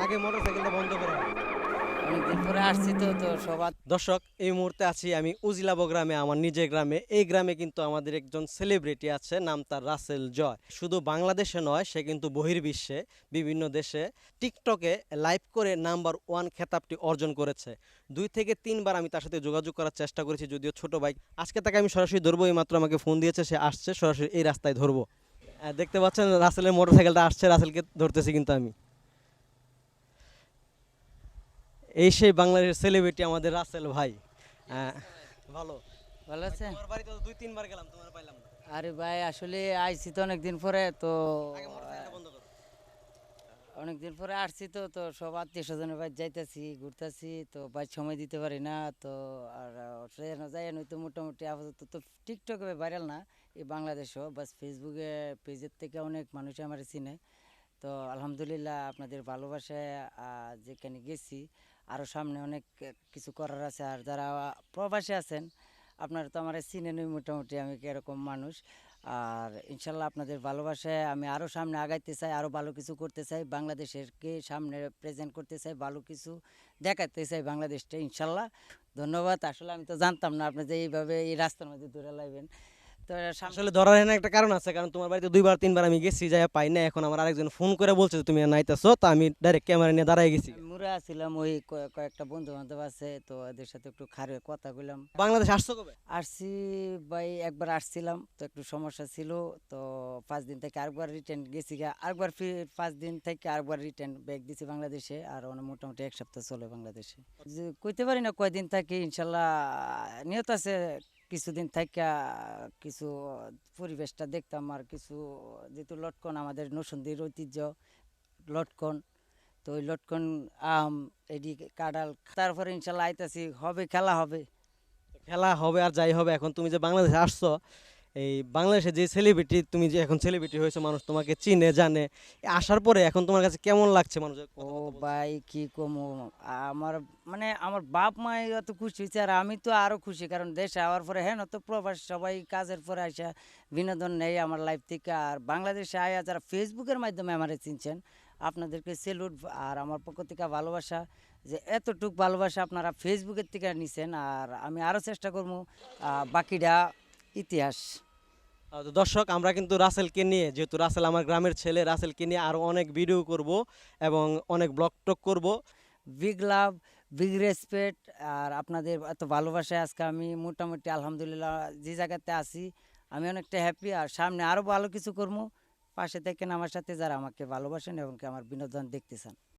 আগে মোটরসাইকেলটা বন্ধ করা হয়। অনেকদিন পরে আসছি তো তো সবার দর্শক, এই মুহূর্তে আছি আমি উজিলাব গ্রামে, আমার নিজের গ্রামে। এই গ্রামে কিন্তু আমাদের একজন সেলিব্রিটি আছে, নাম তার রাসেল জয়। শুধু বাংলাদেশে নয়, সে কিন্তু বহির্বিশ্বে বিভিন্ন দেশে টিকটকে লাইভ করে নাম্বার 1 খেতাবটি অর্জন করেছে। 2 থেকে 3 বার আমি তার সাথে যোগাযোগ করার চেষ্টা করেছি, যদিও ছোট ভাই। আজকে তাকে আমি সরাসরি ধরবো, এই মাত্র আমাকে ফোন দিয়েছে, সে আসছে সরাসরি এই রাস্তায় ধরবো। দেখতে পাচ্ছেন রাসেলের মোটরসাইকেলটা আসছে, রাসেলকে ধরতেছি কিন্তু আমি। এই সেই বাংলাদেশের সেলিব্রিটি আমাদের রাসেল ভাই। আহ, ভালো। ভালো ভাই, আছেন? তোমার বাড়িতে তো 2-3 বার গেলাম, তোমার পাইলাম না। আরে ভাই আসলে আইছি তো অনেকদিন পরে তো আগে মোটরসাইকেলটা বন্ধ করো। অনেকদিন পরে আসছি তো তো সব আত্মীয় স্বজনের বাড়ি যাইতেছি ঘুরতেছি তো ভাই সময় দিতে পারি না তো আর ট্রেন যাই নয়তো মোটামুটি আপাতত তো টিকটকে ভাইরাল না এই বাংলাদেশও বাস ফেসবুকে পেজের থেকে অনেক মানুষ আমার চিনে তো আলহামদুলিল্লাহ আপনাদের ভালোবাসায় যেখানে গেছি আরও সামনে অনেক কিছু করার আছে আর যারা প্রবাসী আছেন আপনারা তো আমার চিনেনই মোটামুটি আমি কীরকম মানুষ আর ইনশাল্লাহ আপনাদের ভালোবাসায় আমি আরও সামনে আগাইতে চাই আরও ভালো কিছু করতে চাই বাংলাদেশেরকে সামনে প্রেজেন্ট করতে চাই ভালো কিছু দেখাতে চাই বাংলাদেশটা ইনশাল্লাহ ধন্যবাদ আসলে আমি তো জানতাম না আপনি যে এইভাবে এই রাস্তার মধ্যে দূরে লাইবেন তো আসলে ধরার এখানে একটা কারণ আছে, কারণ তোমার বাড়িতে 2 বার 3 বার আমি গেছি, যাই পাই না। এখন আমার আরেকজন ফোন করে বলছে যে তুমি নাইতেছো, তো আমি ডাইরেক্ট ক্যামেরা নিয়ে দাঁড়াই গেছি। আমি মুড়ে আসছিলাম ওই কয়েকটা বন্ধু বান্ধব আছে তো এদের সাথে একটু খারে কথা কইলাম বাংলাদেশ আসছো কবে? আসছি ভাই একবার আসছিলাম তো একটু সমস্যা ছিল তো 5 দিন থেকে আরেকবার রিটার্ন গেছি আরেকবার 5 দিন থেকে আরেকবার রিটার্ন ব্যাক দিছি বাংলাদেশে আর মোটামুটি 1 সপ্তাহ চলে বাংলাদেশে যে কইতে পারি না কয়দিন থাকি ইনশাল্লাহ নিয়ত আছে কিছুদিন থেকে কিছু পরিবেশটা দেখতাম আর কিছু যেহেতু লটকন আমাদের নরসিংদীর ঐতিহ্য লটকন তো ওই লটকন আম এদিকে কাঁঠাল তারপরে ইনশাল্লাহ আইতাছি হবে খেলা হবে খেলা হবে আর যাই হবে, এখন তুমি যে বাংলাদেশে আসছো, এই বাংলাদেশে যে সেলিব্রিটি, তুমি যে এখন সেলিব্রিটি হয়েছো, মানুষ তোমাকে চিনে জানে, আসার পরে এখন তোমার কাছে কেমন লাগছে মানুষের ও কথাবার্তা বলছে? ভাই কি কমু আমার আমার বাপ মা এত খুশি হয়েছে আর আমি তো আরো খুশি কারণ দেশে আওয়ার পরে হ্যাঁ তো প্রবাস সবাই কাজের পরে আসা বিনোদন নেই আমার লাইফ থেকে আর বাংলাদেশে আয়া যারা ফেসবুকের মাধ্যমে আমারে চিনছেন আপনাদেরকে সেলুট আর আমার পক্ষ থেকে ভালোবাসা যে এতটুক ভালোবাসা আপনারা ফেসবুকের থেকে নিছেন আর আমি আরও চেষ্টা করবো বাকিটা ইতিহাস তো দর্শক, আমরা কিন্তু রাসেলকে নিয়ে, যেহেতু রাসেল আমার গ্রামের ছেলে, রাসেলকে নিয়ে আরও অনেক ভিডিও করব এবং অনেক ব্লগ টক করব। বিগ লাভ বিগ রেসপেক্ট আর আপনাদের এত ভালোবাসায় আজকে আমি মোটামুটি আলহামদুলিল্লাহ যে জায়গাতে আছি আমি অনেকটা হ্যাপি আর সামনে আরও ভালো কিছু করবো পাশে থেকে আমার সাথে যারা আমাকে ভালোবাসেন এবং কি আমার বিনোদন দেখতে চান